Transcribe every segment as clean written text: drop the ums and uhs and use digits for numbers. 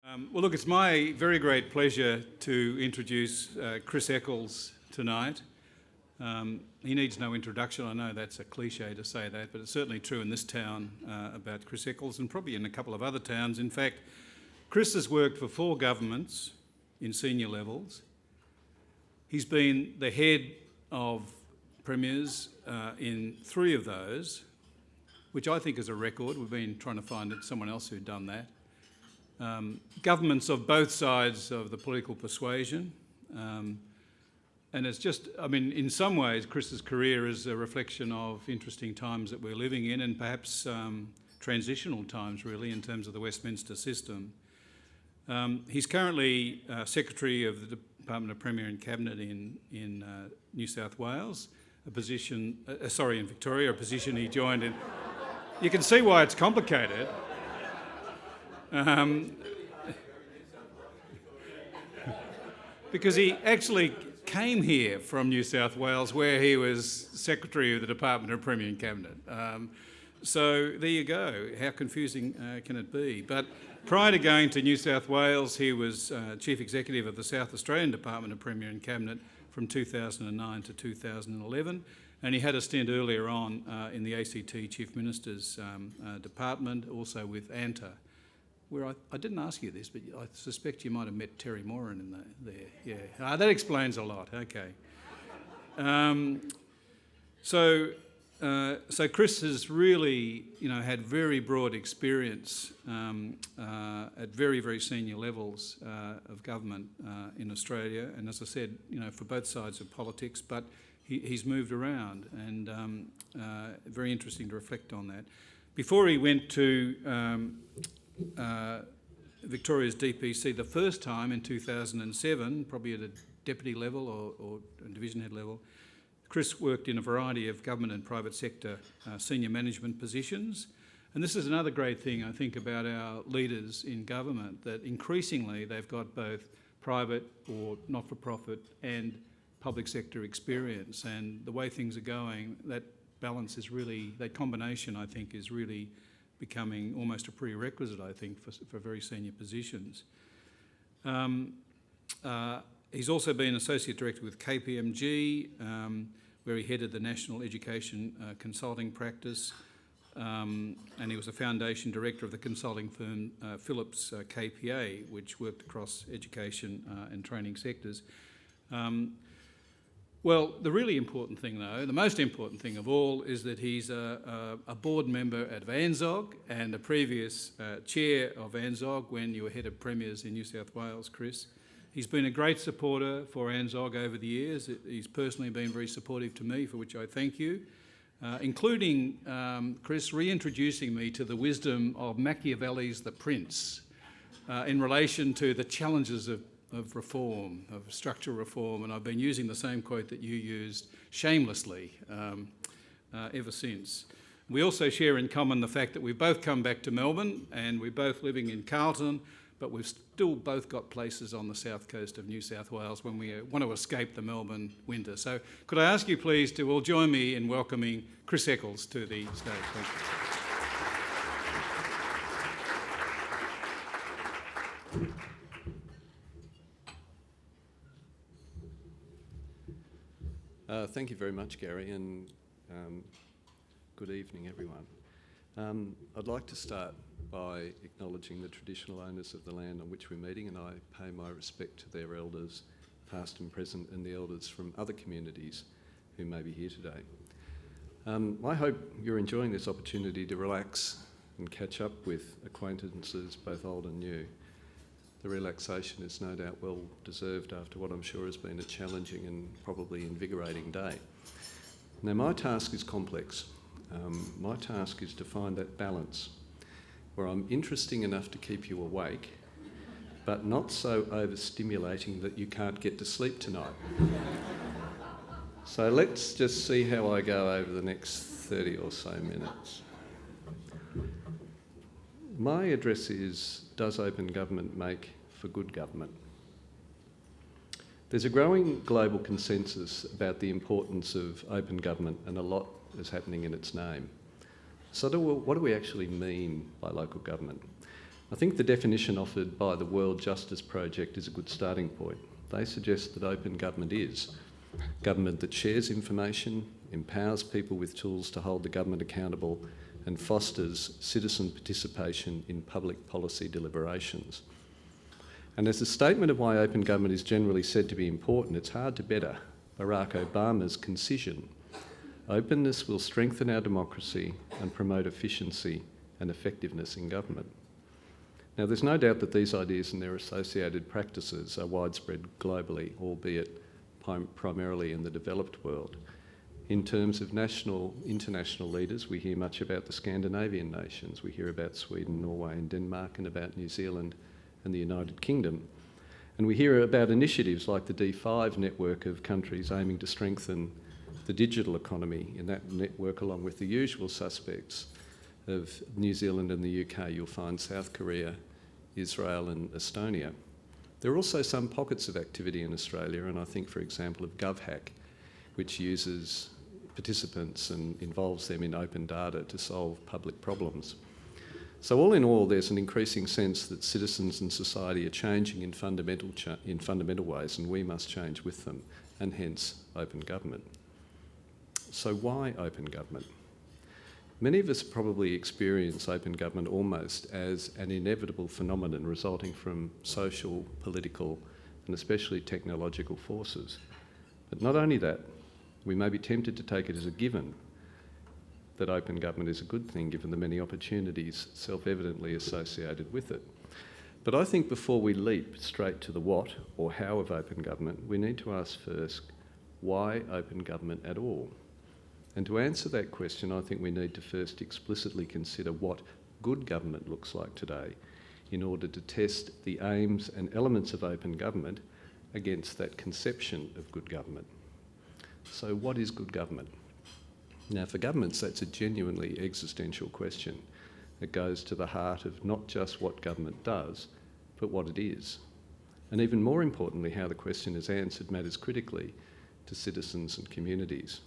Well, look, it's my very great pleasure to introduce Chris Eccles tonight. He needs no introduction. I know that's a cliche to say that, but it's certainly true in this town about Chris Eccles and probably in a couple of other towns. In fact, Chris has worked for 4 governments in senior levels. He's been the head of premiers in 3 of those, which I think is a record. We've been trying to find someone else who'd done that. Governments of both sides of the political persuasion. And it's just, I mean, in some ways, Chris's career is a reflection of interesting times that we're living in and perhaps transitional times, really, in terms of the Westminster system. He's currently Secretary of the Department of Premier and Cabinet in New South Wales, a position, in Victoria, a position he joined in. You can see why it's complicated. Because he actually came here from New South Wales, where he was Secretary of the Department of Premier and Cabinet. So there you go. How confusing can it be? But prior to going to New South Wales, he was Chief Executive of the South Australian Department of Premier and Cabinet from 2009 to 2011. And he had a stint earlier on in the ACT Chief Minister's Department, also with ANTA, where I didn't ask you this, but I suspect you might have met Terry Moran in there. Yeah, that explains a lot. Okay. So Chris has really, had very broad experience at very, very senior levels of government in Australia, and as I said, for both sides of politics. But he's moved around, and very interesting to reflect on that. Before he went to Victoria's DPC the first time in 2007, probably at a deputy level or division head level, Chris worked in a variety of government and private sector senior management positions. And this is another great thing, I think, about our leaders in government, that increasingly they've got both private or not-for-profit and public sector experience. And the way things are going, that balance is really, that combination, I think, is really becoming almost a prerequisite, I think, for very senior positions. He's also been Associate Director with KPMG, where he headed the National Education Consulting Practice, and he was a Foundation Director of the consulting firm Phillips KPA, which worked across education and training sectors. Well, the really important thing, though, the most important thing of all, is that he's a board member at ANZSOG and a previous chair of ANZSOG when you were head of premiers in New South Wales, Chris. He's been a great supporter for ANZSOG over the years. He's personally been very supportive to me, for which I thank you, including, Chris, reintroducing me to the wisdom of Machiavelli's The Prince in relation to the challenges of reform, of structural reform, and I've been using the same quote that you used shamelessly ever since. We also share in common the fact that we've both come back to Melbourne and we're both living in Carlton, but we've still both got places on the south coast of New South Wales when we want to escape the Melbourne winter. So could I ask you please to all join me in welcoming Chris Eccles to the stage. Thank you. Thank you very much, Gary, and good evening, everyone. I'd like to start by acknowledging the traditional owners of the land on which we're meeting, and I pay my respect to their elders, past and present, and the elders from other communities who may be here today. I hope you're enjoying this opportunity to relax and catch up with acquaintances, both old and new. The relaxation is no doubt well deserved after what I'm sure has been a challenging and probably invigorating day. Now, my task is complex. My task is to find that balance where I'm interesting enough to keep you awake, but not so overstimulating that you can't get to sleep tonight. So let's just see how I go over the next 30 or so minutes. My address is, does open government make for good government? There's a growing global consensus about the importance of open government, and a lot is happening in its name. So what do we actually mean by local government? I think the definition offered by the World Justice Project is a good starting point. They suggest that open government is government that shares information, empowers people with tools to hold the government accountable, and fosters citizen participation in public policy deliberations. And as a statement of why open government is generally said to be important, it's hard to better Barack Obama's concision. Openness will strengthen our democracy and promote efficiency and effectiveness in government. Now, there's no doubt that these ideas and their associated practices are widespread globally, albeit primarily in the developed world. In terms of international leaders, we hear much about the Scandinavian nations. We hear about Sweden, Norway and Denmark, and about New Zealand and the United Kingdom. And we hear about initiatives like the D5 network of countries aiming to strengthen the digital economy. In that network, along with the usual suspects of New Zealand and the UK, you'll find South Korea, Israel and Estonia. There are also some pockets of activity in Australia, and I think, for example, of GovHack, which uses participants and involves them in open data to solve public problems. So all in all, there's an increasing sense that citizens and society are changing in fundamental ways, and we must change with them, and hence open government. So why open government? Many of us probably experience open government almost as an inevitable phenomenon resulting from social, political, and especially technological forces. But not only that, we may be tempted to take it as a given that open government is a good thing given the many opportunities self-evidently associated with it. But I think before we leap straight to the what or how of open government, we need to ask first, why open government at all? And to answer that question, I think we need to first explicitly consider what good government looks like today in order to test the aims and elements of open government against that conception of good government. So what is good government? Now, for governments, that's a genuinely existential question. It goes to the heart of not just what government does, but what it is. And even more importantly, how the question is answered matters critically to citizens and communities.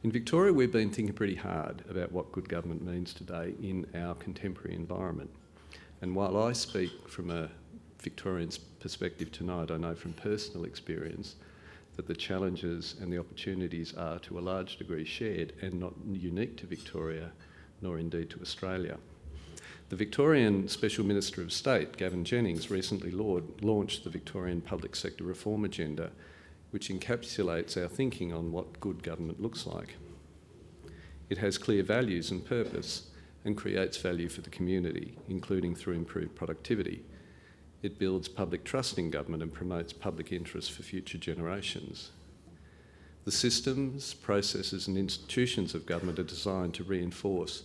In Victoria, we've been thinking pretty hard about what good government means today in our contemporary environment. And while I speak from a Victorian's perspective tonight, I know from personal experience that the challenges and the opportunities are to a large degree shared and not unique to Victoria, nor indeed to Australia. The Victorian Special Minister of State, Gavin Jennings, recently launched the Victorian Public Sector Reform Agenda, which encapsulates our thinking on what good government looks like. It has clear values and purpose and creates value for the community, including through improved productivity. It builds public trust in government and promotes public interest for future generations. The systems, processes and institutions of government are designed to reinforce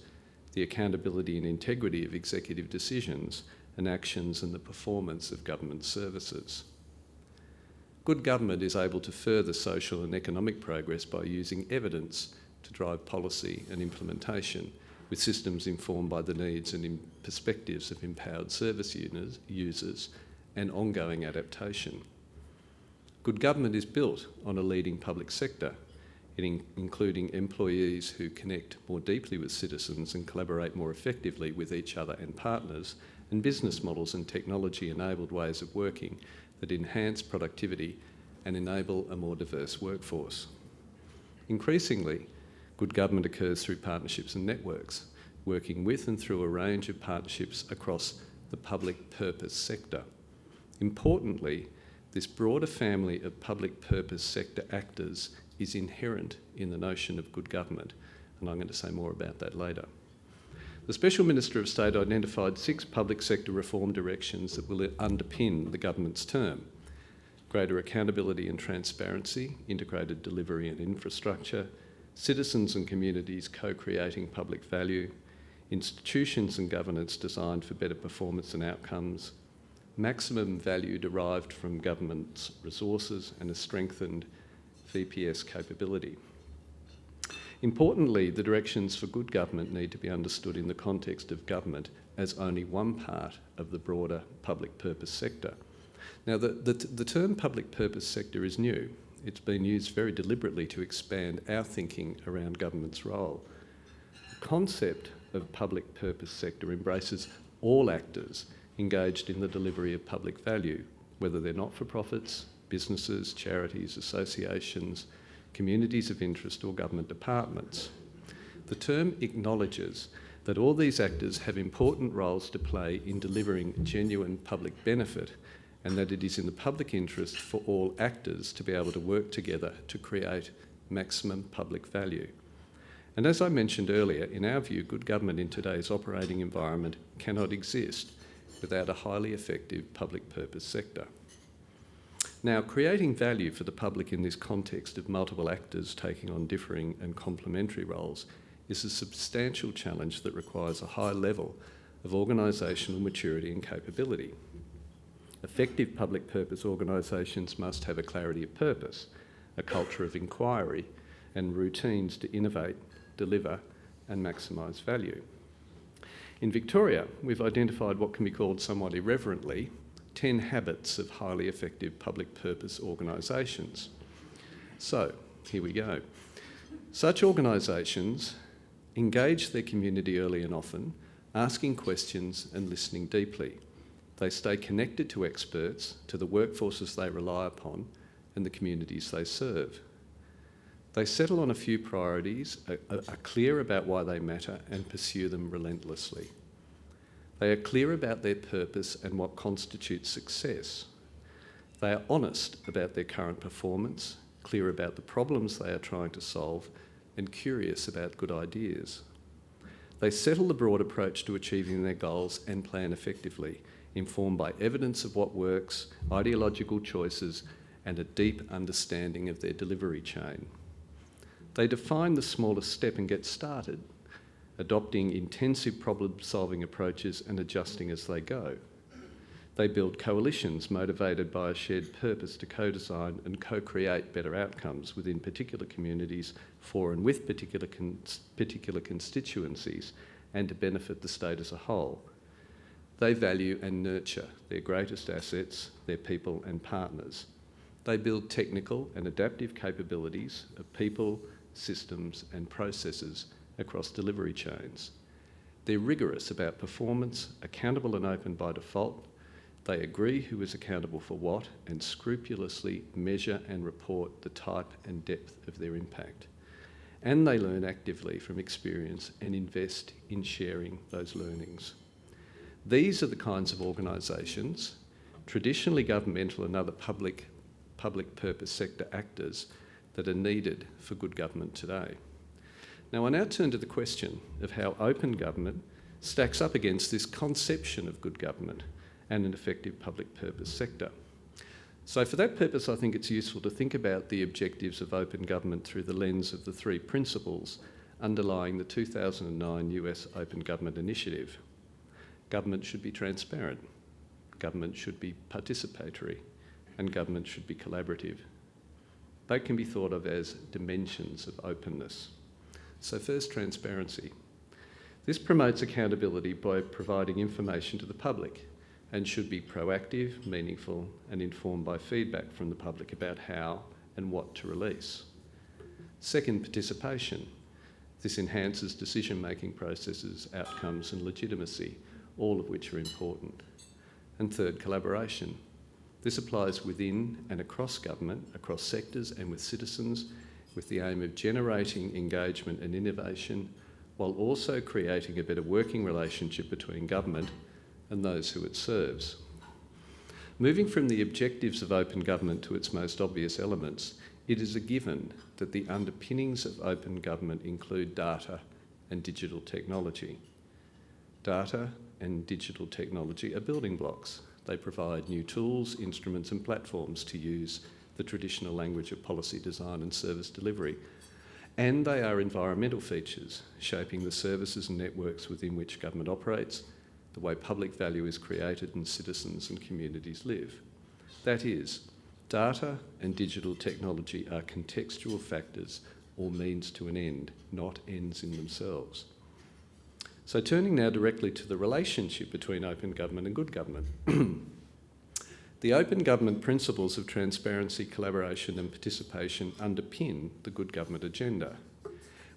the accountability and integrity of executive decisions and actions and the performance of government services. Good government is able to further social and economic progress by using evidence to drive policy and implementation, with systems informed by the needs and perspectives of empowered service users and ongoing adaptation. Good government is built on a leading public sector, including employees who connect more deeply with citizens and collaborate more effectively with each other and partners, and business models and technology-enabled ways of working that enhance productivity and enable a more diverse workforce. Increasingly, good government occurs through partnerships and networks, working with and through a range of partnerships across the public purpose sector. Importantly, this broader family of public purpose sector actors is inherent in the notion of good government, and I'm going to say more about that later. The Special Minister of State identified 6 public sector reform directions that will underpin the government's term: greater accountability and transparency, integrated delivery and infrastructure, citizens and communities co-creating public value, institutions and governance designed for better performance and outcomes, maximum value derived from government's resources, and a strengthened VPS capability. Importantly, the directions for good government need to be understood in the context of government as only one part of the broader public purpose sector. Now, the term public purpose sector is new. It's been used very deliberately to expand our thinking around government's role. The concept of public purpose sector embraces all actors engaged in the delivery of public value, whether they're not-for-profits, businesses, charities, associations, communities of interest or government departments. The term acknowledges that all these actors have important roles to play in delivering genuine public benefit, and that it is in the public interest for all actors to be able to work together to create maximum public value. And as I mentioned earlier, in our view, good government in today's operating environment cannot exist without a highly effective public purpose sector. Now, creating value for the public in this context of multiple actors taking on differing and complementary roles is a substantial challenge that requires a high level of organisational maturity and capability. Effective public purpose organisations must have a clarity of purpose, a culture of inquiry, and routines to innovate, deliver, and maximise value. In Victoria, we've identified what can be called somewhat irreverently 10 habits of highly effective public purpose organisations. So, here we go. Such organisations engage their community early and often, asking questions and listening deeply. They stay connected to experts, to the workforces they rely upon, and the communities they serve. They settle on a few priorities, are clear about why they matter, and pursue them relentlessly. They are clear about their purpose and what constitutes success. They are honest about their current performance, clear about the problems they are trying to solve, and curious about good ideas. They settle the broad approach to achieving their goals and plan effectively, informed by evidence of what works, ideological choices, and a deep understanding of their delivery chain. They define the smallest step and get started, adopting intensive problem-solving approaches and adjusting as they go. They build coalitions motivated by a shared purpose to co-design and co-create better outcomes within particular communities for and with particular constituencies and to benefit the state as a whole. They value and nurture their greatest assets, their people and partners. They build technical and adaptive capabilities of people, systems and processes across delivery chains. They're rigorous about performance, accountable and open by default. They agree who is accountable for what and scrupulously measure and report the type and depth of their impact. And they learn actively from experience and invest in sharing those learnings. These are the kinds of organisations, traditionally governmental and other public purpose sector actors, that are needed for good government today. Now, I now turn to the question of how open government stacks up against this conception of good government and an effective public purpose sector. So for that purpose, I think it's useful to think about the objectives of open government through the lens of the three principles underlying the 2009 US Open Government Initiative. Government should be transparent, government should be participatory, and government should be collaborative. They can be thought of as dimensions of openness. So first, transparency. This promotes accountability by providing information to the public and should be proactive, meaningful, and informed by feedback from the public about how and what to release. Second, participation. This enhances decision-making processes, outcomes, and legitimacy, all of which are important. And third, collaboration. This applies within and across government, across sectors and with citizens, with the aim of generating engagement and innovation, while also creating a better working relationship between government and those who it serves. Moving from the objectives of open government to its most obvious elements, it is a given that the underpinnings of open government include data and digital technology. Data and digital technology are building blocks. They provide new tools, instruments and platforms to use the traditional language of policy design and service delivery. And they are environmental features, shaping the services and networks within which government operates, the way public value is created and citizens and communities live. That is, data and digital technology are contextual factors or means to an end, not ends in themselves. So turning now directly to the relationship between open government and good government. The open government principles of transparency, collaboration and participation underpin the good government agenda.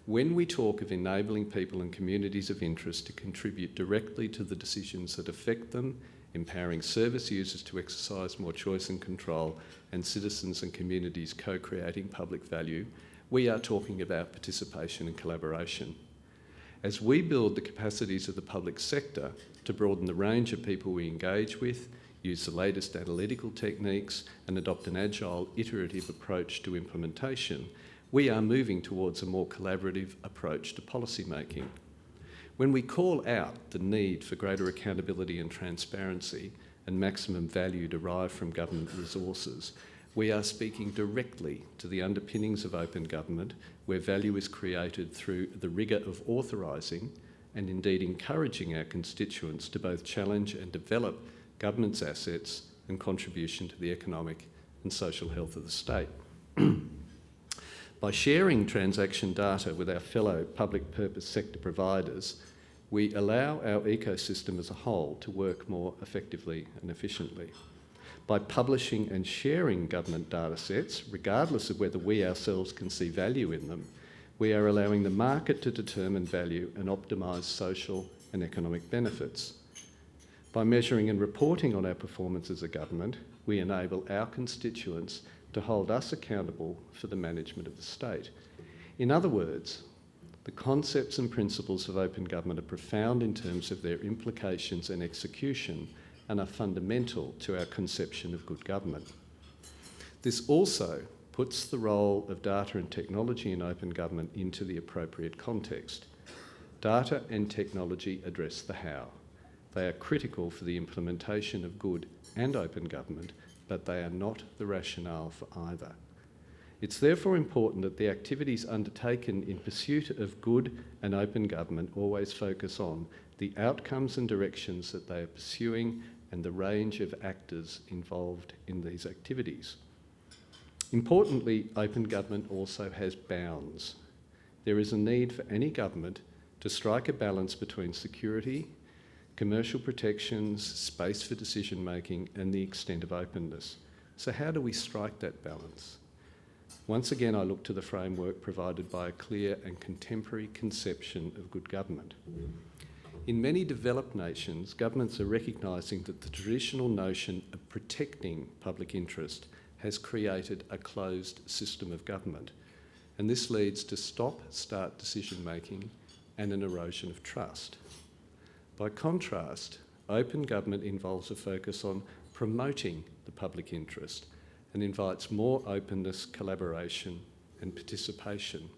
When we talk of enabling people and communities of interest to contribute directly to the decisions that affect them, empowering service users to exercise more choice and control, and citizens and communities co-creating public value, we are talking about participation and collaboration. As we build the capacities of the public sector to broaden the range of people we engage with, use the latest analytical techniques, and adopt an agile, iterative approach to implementation, we are moving towards a more collaborative approach to policy making. When we call out the need for greater accountability and transparency and maximum value derived from government resources, we are speaking directly to the underpinnings of open government, where value is created through the rigour of authorising and indeed encouraging our constituents to both challenge and develop government's assets and contribution to the economic and social health of the state. By sharing transaction data with our fellow public purpose sector providers, we allow our ecosystem as a whole to work more effectively and efficiently. By publishing and sharing government data sets, regardless of whether we ourselves can see value in them, we are allowing the market to determine value and optimise social and economic benefits. By measuring and reporting on our performance as a government, we enable our constituents to hold us accountable for the management of the state. In other words, the concepts and principles of open government are profound in terms of their implications and execution and are fundamental to our conception of good government. This also puts the role of data and technology in open government into the appropriate context. Data and technology address the how. They are critical for the implementation of good and open government, but they are not the rationale for either. It's therefore important that the activities undertaken in pursuit of good and open government always focus on the outcomes and directions that they are pursuing and the range of actors involved in these activities. Importantly, open government also has bounds. There is a need for any government to strike a balance between security, commercial protections, space for decision making, and the extent of openness. So how do we strike that balance? Once again, I look to the framework provided by a clear and contemporary conception of good government. In many developed nations, governments are recognising that the traditional notion of protecting public interest has created a closed system of government, and this leads to stop-start decision making and an erosion of trust. By contrast, open government involves a focus on promoting the public interest and invites more openness, collaboration and participation.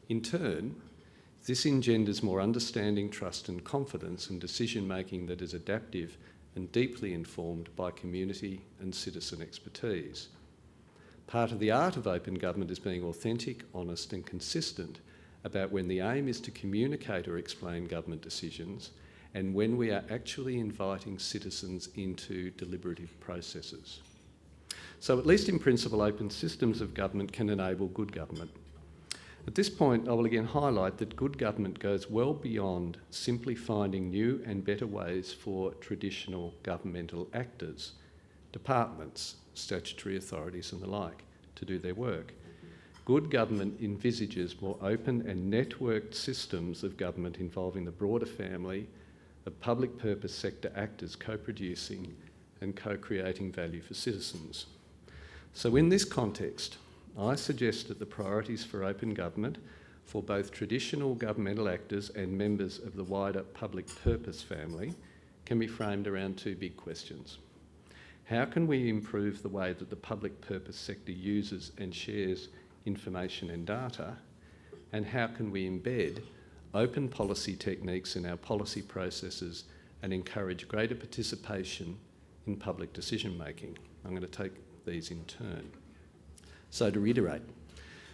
In turn, this engenders more understanding, trust and confidence in decision-making that is adaptive and deeply informed by community and citizen expertise. Part of the art of open government is being authentic, honest and consistent about when the aim is to communicate or explain government decisions and when we are actually inviting citizens into deliberative processes. So at least in principle, open systems of government can enable good government. At this point, I will again highlight that good government goes well beyond simply finding new and better ways for traditional governmental actors, departments, statutory authorities and the like, to do their work. Good government envisages more open and networked systems of government involving the broader family of public purpose sector actors co-producing and co-creating value for citizens. So in this context, I suggest that the priorities for open government for both traditional governmental actors and members of the wider public purpose family can be framed around two big questions. How can we improve the way that the public purpose sector uses and shares information and data? And how can we embed open policy techniques in our policy processes and encourage greater participation in public decision making? I'm going to take these in turn. So to reiterate,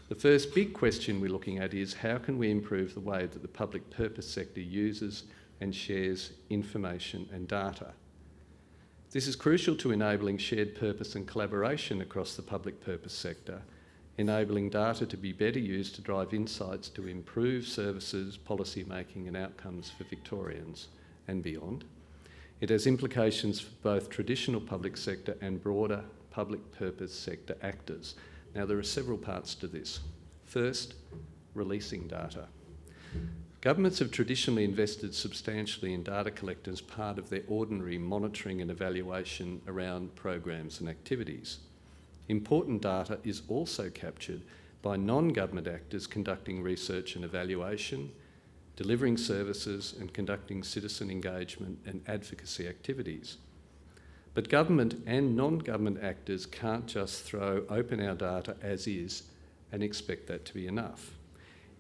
the first big question we're looking at is how can we improve the way that the public purpose sector uses and shares information and data? This is crucial to enabling shared purpose and collaboration across the public purpose sector, enabling data to be better used to drive insights to improve services, policy making and outcomes for Victorians and beyond. It has implications for both traditional public sector and broader public purpose sector actors. Now, there are several parts to this. First, releasing data. Governments have traditionally invested substantially in data collection as part of their ordinary monitoring and evaluation around programs and activities. Important data is also captured by non-government actors conducting research and evaluation, delivering services and conducting citizen engagement and advocacy activities. But government and non-government actors can't just throw open our data as is and expect that to be enough.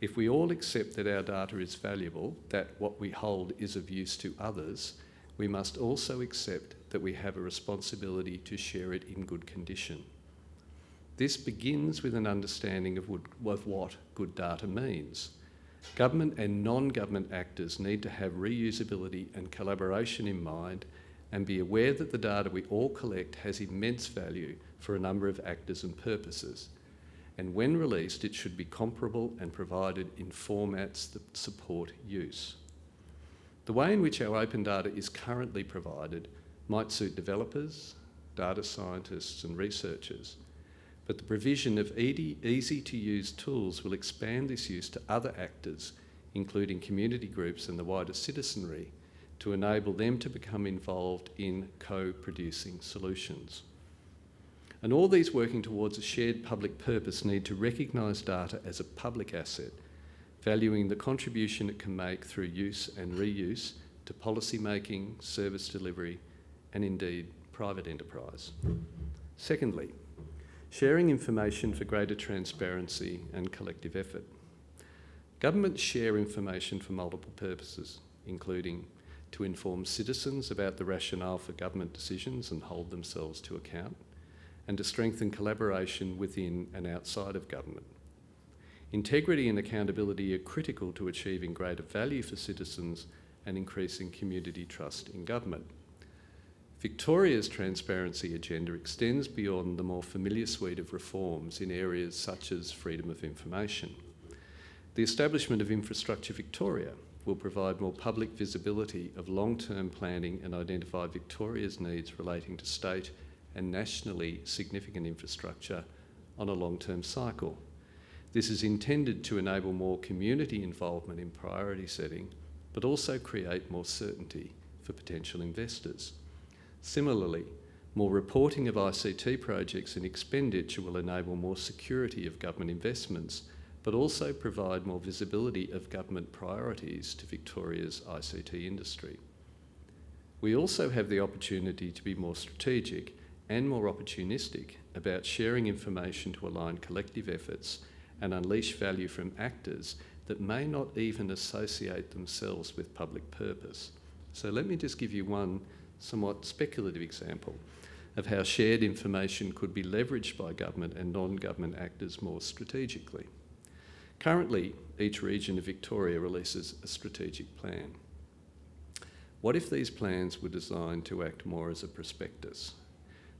If we all accept that our data is valuable, that what we hold is of use to others, we must also accept that we have a responsibility to share it in good condition. This begins with an understanding of what good data means. Government and non-government actors need to have reusability and collaboration in mind and be aware that the data we all collect has immense value for a number of actors and purposes. And when released, it should be comparable and provided in formats that support use. The way in which our open data is currently provided might suit developers, data scientists and researchers, but the provision of easy-to-use tools will expand this use to other actors, including community groups and the wider citizenry, to enable them to become involved in co-producing solutions. And all these working towards a shared public purpose need to recognise data as a public asset, valuing the contribution it can make through use and reuse to policy making, service delivery, and indeed private enterprise. Secondly, sharing information for greater transparency and collective effort. Governments share information for multiple purposes, including to inform citizens about the rationale for government decisions and hold themselves to account, and to strengthen collaboration within and outside of government. Integrity and accountability are critical to achieving greater value for citizens and increasing community trust in government. Victoria's transparency agenda extends beyond the more familiar suite of reforms in areas such as freedom of information. The establishment of Infrastructure Victoria will provide more public visibility of long-term planning and identify Victoria's needs relating to state and nationally significant infrastructure on a long-term cycle. This is intended to enable more community involvement in priority setting, but also create more certainty for potential investors. Similarly, more reporting of ICT projects and expenditure will enable more security of government investments, but also provide more visibility of government priorities to Victoria's ICT industry. We also have the opportunity to be more strategic and more opportunistic about sharing information to align collective efforts and unleash value from actors that may not even associate themselves with public purpose. So let me just give you one somewhat speculative example of how shared information could be leveraged by government and non-government actors more strategically. Currently, each region of Victoria releases a strategic plan. What if these plans were designed to act more as a prospectus,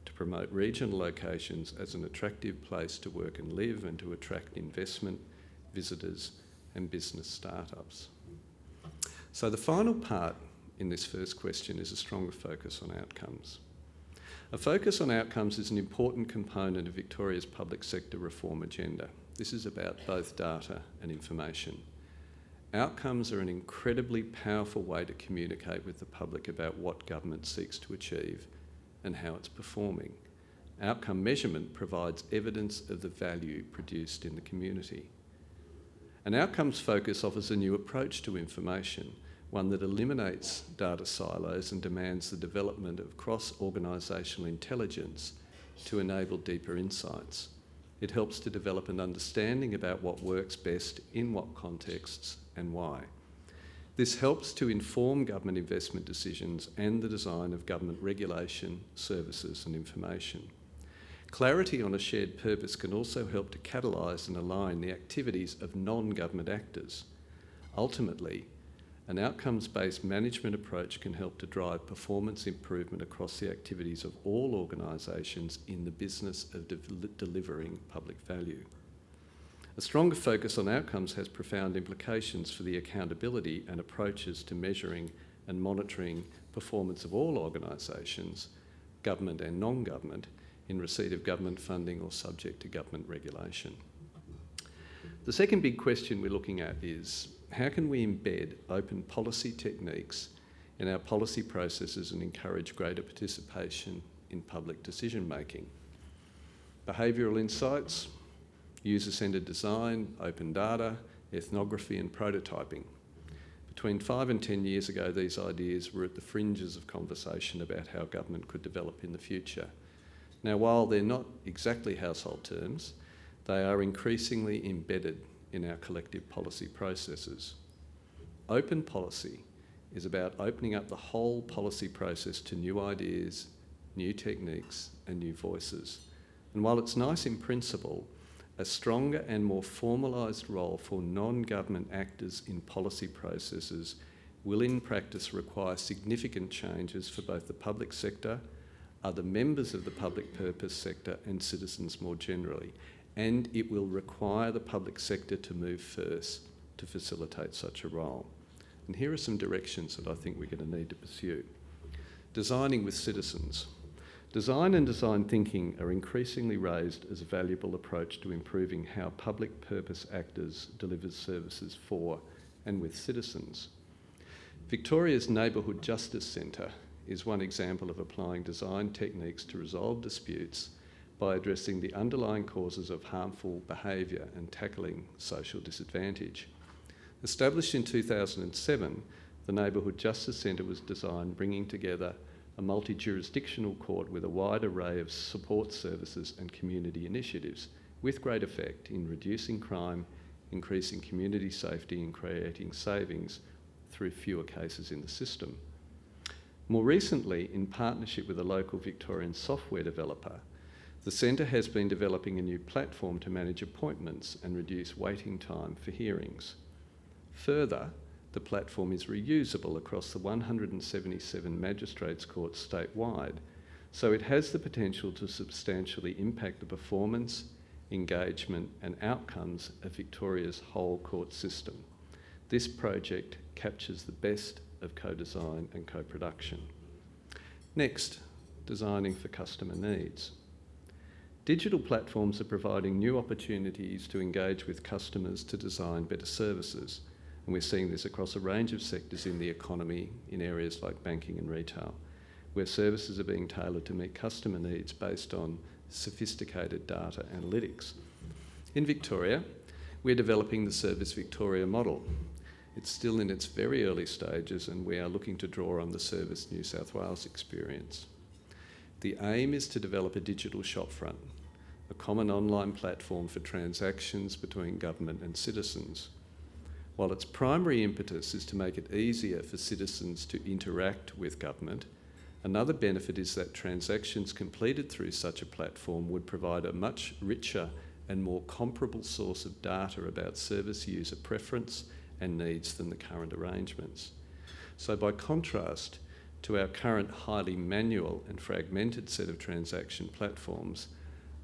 to promote regional locations as an attractive place to work and live and to attract investment, visitors and business startups? So the final part in this first question is a stronger focus on outcomes. A focus on outcomes is an important component of Victoria's public sector reform agenda. This is about both data and information. Outcomes are an incredibly powerful way to communicate with the public about what government seeks to achieve and how it's performing. Outcome measurement provides evidence of the value produced in the community. An outcomes focus offers a new approach to information, one that eliminates data silos and demands the development of cross-organisational intelligence to enable deeper insights. It helps to develop an understanding about what works best in what contexts and why. This helps to inform government investment decisions and the design of government regulation, services and information. Clarity on a shared purpose can also help to catalyse and align the activities of non-government actors. Ultimately, an outcomes-based management approach can help to drive performance improvement across the activities of all organisations in the business of delivering public value. A stronger focus on outcomes has profound implications for the accountability and approaches to measuring and monitoring performance of all organisations, government and non-government, in receipt of government funding or subject to government regulation. The second big question we're looking at is, how can we embed open policy techniques in our policy processes and encourage greater participation in public decision making? Behavioural insights, user-centred design, open data, ethnography and prototyping. Between 5 and 10 years ago, these ideas were at the fringes of conversation about how government could develop in the future. Now, while they're not exactly household terms, they are increasingly embedded in our collective policy processes. Open policy is about opening up the whole policy process to new ideas, new techniques and new voices. And while it's nice in principle, a stronger and more formalised role for non-government actors in policy processes will in practice require significant changes for both the public sector, other members of the public purpose sector and citizens more generally. And it will require the public sector to move first to facilitate such a role. And here are some directions that I think we're going to need to pursue. Designing with citizens. Design and design thinking are increasingly raised as a valuable approach to improving how public purpose actors deliver services for and with citizens. Victoria's Neighbourhood Justice Centre is one example of applying design techniques to resolve disputes by addressing the underlying causes of harmful behaviour and tackling social disadvantage. Established in 2007, the Neighbourhood Justice Centre was designed bringing together a multi-jurisdictional court with a wide array of support services and community initiatives, with great effect in reducing crime, increasing community safety and creating savings through fewer cases in the system. More recently, in partnership with a local Victorian software developer, the Centre has been developing a new platform to manage appointments and reduce waiting time for hearings. Further, the platform is reusable across the 177 magistrates' courts statewide, so it has the potential to substantially impact the performance, engagement and outcomes of Victoria's whole court system. This project captures the best of co-design and co-production. Next, designing for customer needs. Digital platforms are providing new opportunities to engage with customers to design better services. And we're seeing this across a range of sectors in the economy, in areas like banking and retail, where services are being tailored to meet customer needs based on sophisticated data analytics. In Victoria, we're developing the Service Victoria model. It's still in its very early stages and we are looking to draw on the Service New South Wales experience. The aim is to develop a digital shopfront, a common online platform for transactions between government and citizens. While its primary impetus is to make it easier for citizens to interact with government, another benefit is that transactions completed through such a platform would provide a much richer and more comparable source of data about service user preference and needs than the current arrangements. So by contrast to our current highly manual and fragmented set of transaction platforms,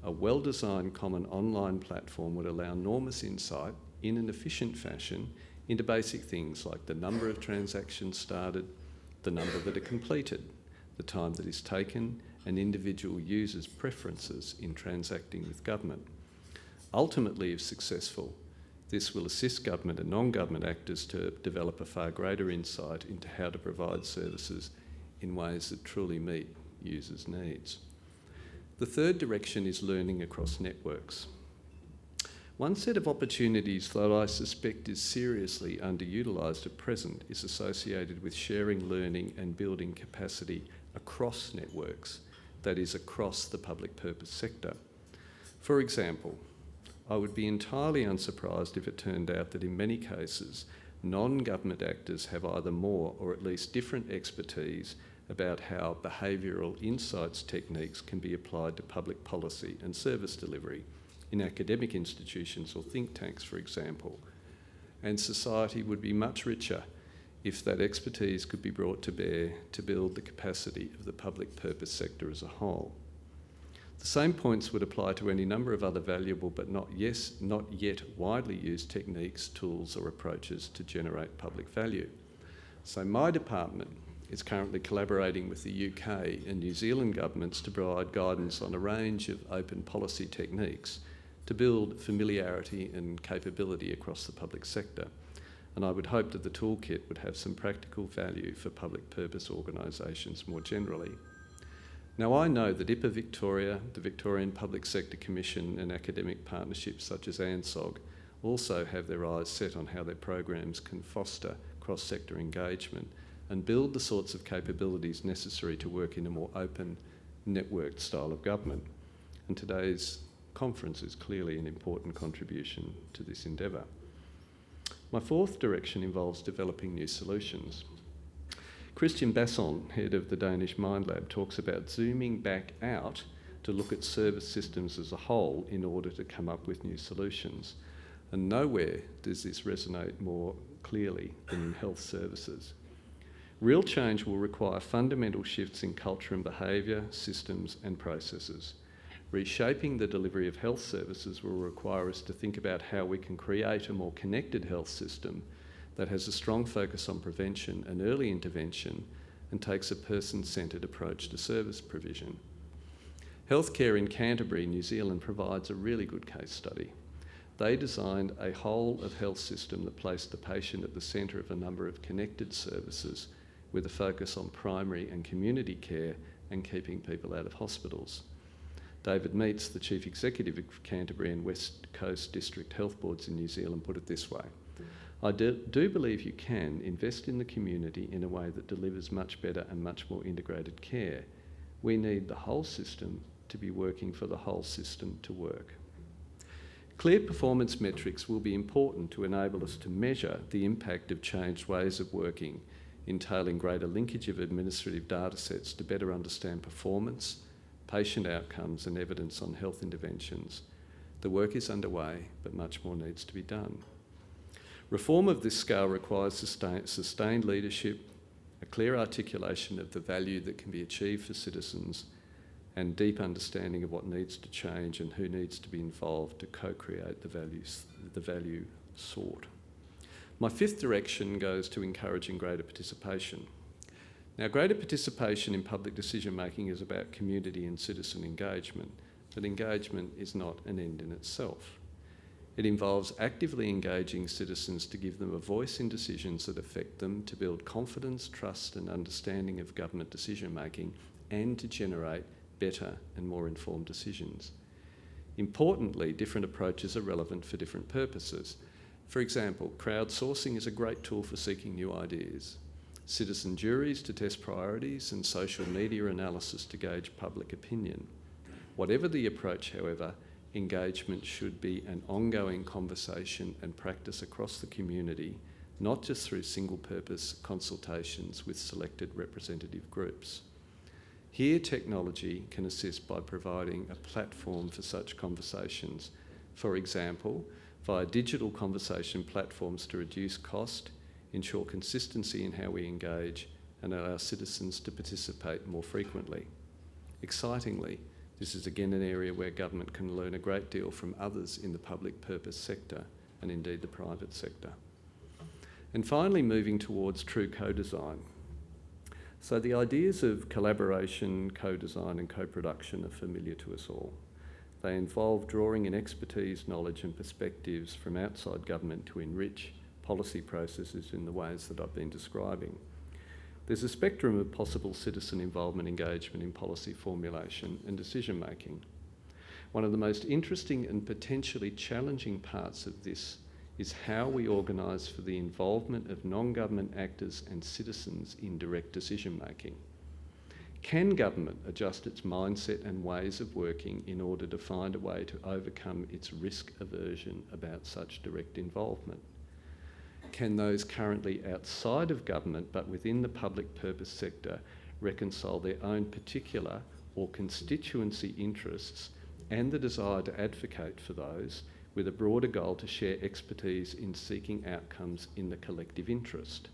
a well-designed common online platform would allow enormous insight in an efficient fashion into basic things like the number of transactions started, the number that are completed, the time that is taken, and individual users' preferences in transacting with government. Ultimately, if successful, this will assist government and non-government actors to develop a far greater insight into how to provide services in ways that truly meet users' needs. The third direction is learning across networks. One set of opportunities that I suspect is seriously underutilised at present is associated with sharing learning and building capacity across networks, that is, across the public purpose sector. For example, I would be entirely unsurprised if it turned out that in many cases, non-government actors have either more or at least different expertise about how behavioural insights techniques can be applied to public policy and service delivery in academic institutions or think tanks, for example. And society would be much richer if that expertise could be brought to bear to build the capacity of the public purpose sector as a whole. The same points would apply to any number of other valuable but not yet widely used techniques, tools or approaches to generate public value. So my department is currently collaborating with the UK and New Zealand governments to provide guidance on a range of open policy techniques to build familiarity and capability across the public sector. And I would hope that the toolkit would have some practical value for public purpose organisations more generally. Now, I know that IPA Victoria, the Victorian Public Sector Commission, and academic partnerships such as ANZSOG also have their eyes set on how their programs can foster cross-sector engagement and build the sorts of capabilities necessary to work in a more open, networked style of government. And today's conference is clearly an important contribution to this endeavour. My fourth direction involves developing new solutions. Christian Basson, head of the Danish Mind Lab, talks about zooming back out to look at service systems as a whole in order to come up with new solutions. And nowhere does this resonate more clearly than in health services. Real change will require fundamental shifts in culture and behaviour, systems and processes. Reshaping the delivery of health services will require us to think about how we can create a more connected health system that has a strong focus on prevention and early intervention and takes a person-centred approach to service provision. Healthcare in Canterbury, New Zealand provides a really good case study. They designed a whole of health system that placed the patient at the centre of a number of connected services with a focus on primary and community care and keeping people out of hospitals. David Meats, the Chief Executive of Canterbury and West Coast District Health Boards in New Zealand, put it this way: I do believe you can invest in the community in a way that delivers much better and much more integrated care. We need the whole system to be working for the whole system to work. Clear performance metrics will be important to enable us to measure the impact of changed ways of working, entailing greater linkage of administrative data sets to better understand performance, patient outcomes and evidence on health interventions. The work is underway, but much more needs to be done. Reform of this scale requires sustained leadership, a clear articulation of the value that can be achieved for citizens, and deep understanding of what needs to change and who needs to be involved to co-create the value sought. My fifth direction goes to encouraging greater participation. Now, greater participation in public decision-making is about community and citizen engagement, but engagement is not an end in itself. It involves actively engaging citizens to give them a voice in decisions that affect them, to build confidence, trust and understanding of government decision-making, and to generate better and more informed decisions. Importantly, different approaches are relevant for different purposes. For example, crowdsourcing is a great tool for seeking new ideas, citizen juries to test priorities, and social media analysis to gauge public opinion. Whatever the approach, however, engagement should be an ongoing conversation and practice across the community, not just through single-purpose consultations with selected representative groups. Here, technology can assist by providing a platform for such conversations, for example, via digital conversation platforms to reduce cost, ensure consistency in how we engage, and allow citizens to participate more frequently. Excitingly, this is again an area where government can learn a great deal from others in the public purpose sector and indeed the private sector. And finally, moving towards true co-design. So the ideas of collaboration, co-design and co-production are familiar to us all. They involve drawing in expertise, knowledge and perspectives from outside government to enrich policy processes in the ways that I've been describing. There's a spectrum of possible citizen involvement engagement in policy formulation and decision making. One of the most interesting and potentially challenging parts of this is how we organise for the involvement of non-government actors and citizens in direct decision making. Can government adjust its mindset and ways of working in order to find a way to overcome its risk aversion about such direct involvement? Can those currently outside of government but within the public purpose sector reconcile their own particular or constituency interests and the desire to advocate for those with a broader goal to share expertise in seeking outcomes in the collective interest?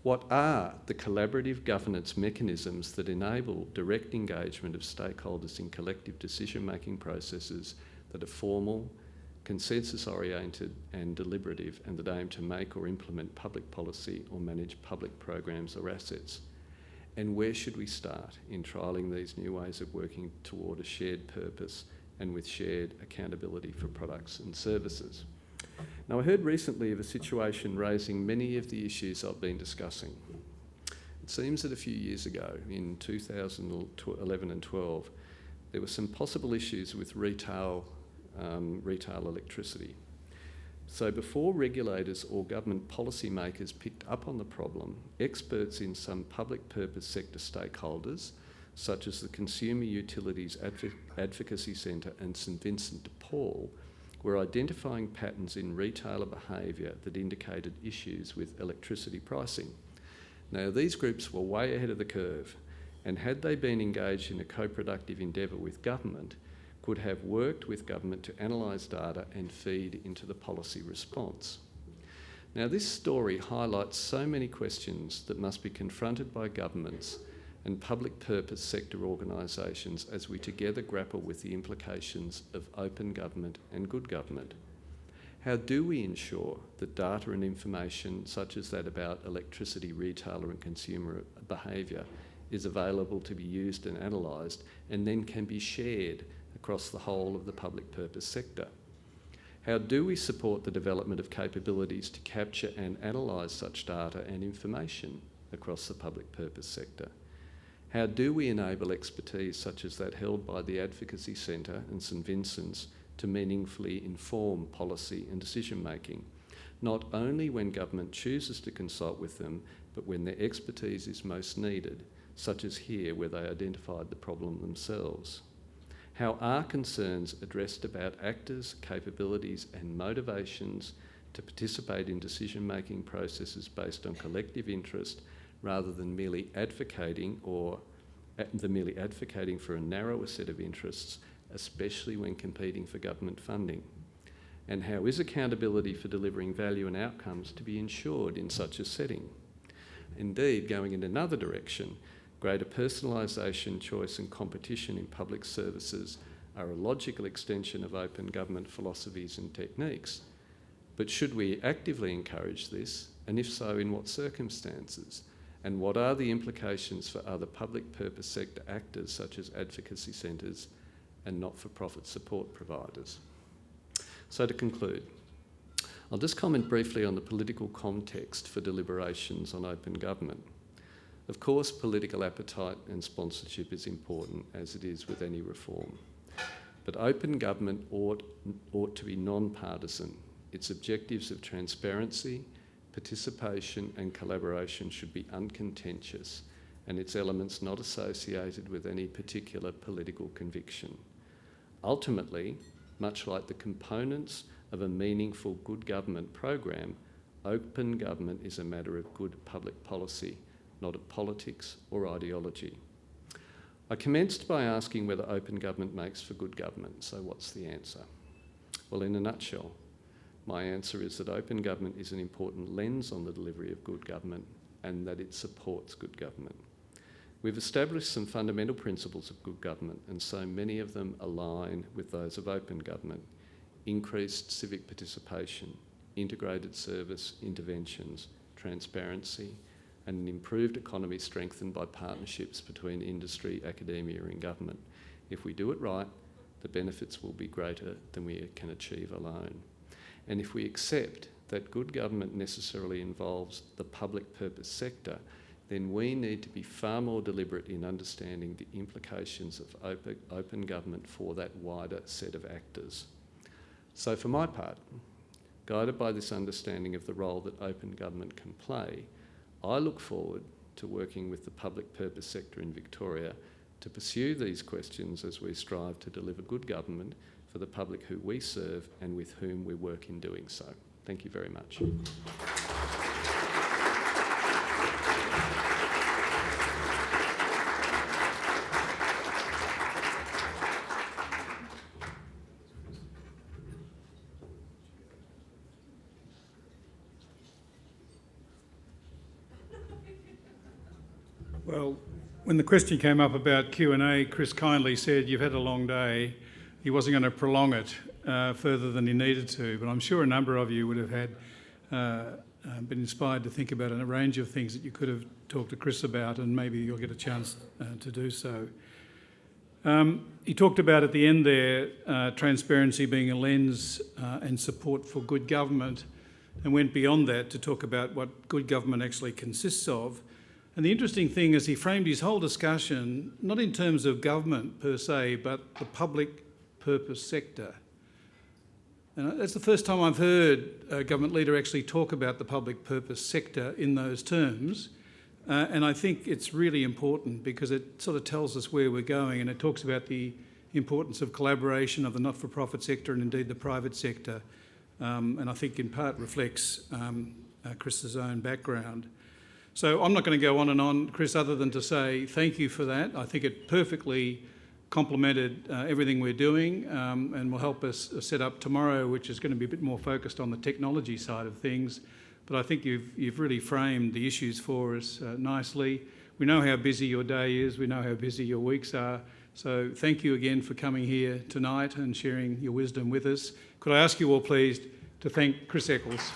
What are the collaborative governance mechanisms that enable direct engagement of stakeholders in collective decision-making processes that are formal, consensus-oriented and deliberative, and that aim to make or implement public policy or manage public programs or assets? And where should we start in trialling these new ways of working toward a shared purpose and with shared accountability for products and services. Now, I heard recently of a situation raising many of the issues I've been discussing. It seems that a few years ago, in 2011 and 12, there were some possible issues with retail electricity. So before regulators or government policymakers picked up on the problem, experts in some public purpose sector stakeholders, such as the Consumer Utilities Advocacy Centre and St Vincent de Paul, were identifying patterns in retailer behaviour that indicated issues with electricity pricing. Now, these groups were way ahead of the curve, and had they been engaged in a co-productive endeavour with government, could have worked with government to analyse data and feed into the policy response. Now, this story highlights so many questions that must be confronted by governments and public purpose sector organisations as we together grapple with the implications of open government and good government. How do we ensure that data and information such as that about electricity retailer and consumer behaviour is available to be used and analysed and then can be shared across the whole of the public purpose sector? How do we support the development of capabilities to capture and analyse such data and information across the public purpose sector? How do we enable expertise such as that held by the Advocacy Centre and St Vincent's to meaningfully inform policy and decision making, not only when government chooses to consult with them, but when their expertise is most needed, such as here where they identified the problem themselves? How are concerns addressed about actors, capabilities and motivations to participate in decision-making processes based on collective interest rather than merely advocating for a narrower set of interests, especially when competing for government funding? And how is accountability for delivering value and outcomes to be ensured in such a setting? Indeed, going in another direction, greater personalisation, choice and competition in public services are a logical extension of open government philosophies and techniques. But should we actively encourage this, and if so, in what circumstances? And what are the implications for other public purpose sector actors such as advocacy centres and not-for-profit support providers? So to conclude, I'll just comment briefly on the political context for deliberations on open government. Of course, political appetite and sponsorship is important, as it is with any reform. But open government ought to be non-partisan. Its objectives of transparency, participation and collaboration should be uncontentious, and its elements not associated with any particular political conviction. Ultimately, much like the components of a meaningful good government program, open government is a matter of good public policy, not of politics or ideology. I commenced by asking whether open government makes for good government, so what's the answer? Well, in a nutshell, my answer is that open government is an important lens on the delivery of good government and that it supports good government. We've established some fundamental principles of good government, and so many of them align with those of open government: increased civic participation, integrated service interventions, transparency, and an improved economy strengthened by partnerships between industry, academia and government. If we do it right, the benefits will be greater than we can achieve alone. And if we accept that good government necessarily involves the public purpose sector, then we need to be far more deliberate in understanding the implications of open government for that wider set of actors. So for my part, guided by this understanding of the role that open government can play, I look forward to working with the public purpose sector in Victoria to pursue these questions as we strive to deliver good government for the public who we serve and with whom we work in doing so. Thank you very much. Well, when the question came up about Q&A, Chris kindly said, "You've had a long day." He wasn't going to prolong it further than he needed to, but I'm sure a number of you would have had been inspired to think about a range of things that you could have talked to Chris about, and maybe you'll get a chance to do so. He talked about at the end there transparency being a lens and support for good government, and went beyond that to talk about what good government actually consists of. And the interesting thing is he framed his whole discussion not in terms of government per se, but the public purpose sector. And that's the first time I've heard a government leader actually talk about the public purpose sector in those terms. And I think it's really important because it sort of tells us where we're going, and it talks about the importance of collaboration of the not-for-profit sector and indeed the private sector. And I think in part reflects Chris's own background. So I'm not going to go on and on, Chris, other than to say thank you for that. I think it perfectly complemented everything we're doing and will help us set up tomorrow, which is going to be a bit more focused on the technology side of things. But I think you've really framed the issues for us nicely. We know how busy your day is. We know how busy your weeks are. So thank you again for coming here tonight and sharing your wisdom with us. Could I ask you all, please, to thank Chris Eccles.